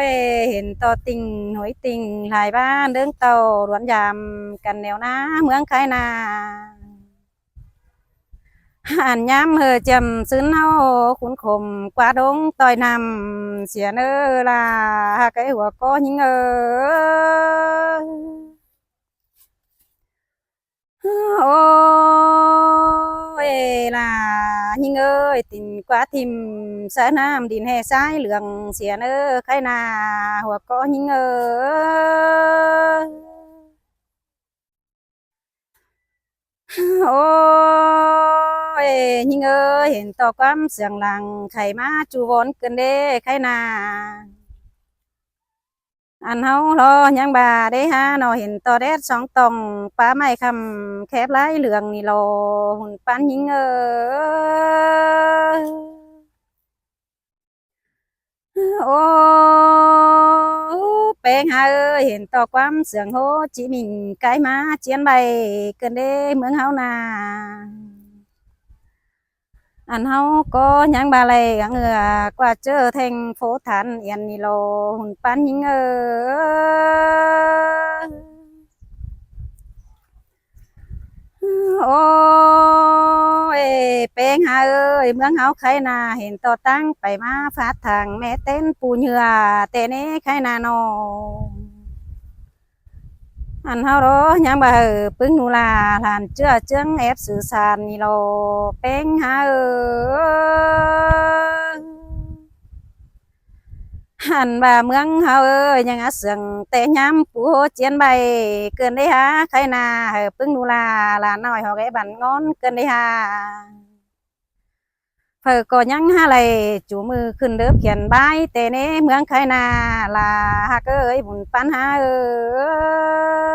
ยเห็นต่อติ่งหอยติ่งหลายบ้านเดิงเต่าล้วนยามกันแนวหน้าเมืองไคนาหันย้ำจำซื้อเนาขุนขมกว่าดงต่อยนำเสียเนอลาcáiหัวcó những ôi là những ơi tình quá tìm xã nam đình hè sái lượng xiên ơ khai nà hoặc có những ôi những ơi hiện to quắm sườn làng khai má chu vốn cơn đê khai nà anh hấu lo nhang bà đấy ha nó hiện to đét sóng tòng phá mai khăm khép lái lượng nì lò hùn pan những ô bèn hà ơi hiện to quắm sườn hố chỉ mình cái má chiến bay cơn đê mướn háo nà anh hấu có nhang bà lầy gắng ngừa qua chơi thành phố thản yên nì lò hùn pan những ôiเป็นหาเอ้ยเมืองเฮาไคนาเห็นต่อตั้งไปมาฟาดทางแม่เต้นปูเหยื่อเตเน่ไคนาโนอันเฮาโรยังบ่ปึ้งนูลาหลานเจื้อเจื้องแอบสื่อสารนี่โลเป็นหาเอ้ยหันบ่าเมืองเฮาเอ้ยยังอาเสืองแต่ย้ำปูเจียนใบเกินได้หาไคนาปึ้งนูลาหลานน้อยหอกไอ้บันงอนเกินได้หาก็ยังหาอะไรจูมือขึ้นเด้อเขียนใบแต่เน่เมืองไคนาลาฮักเอ้ยบุญปันหาเอ้ย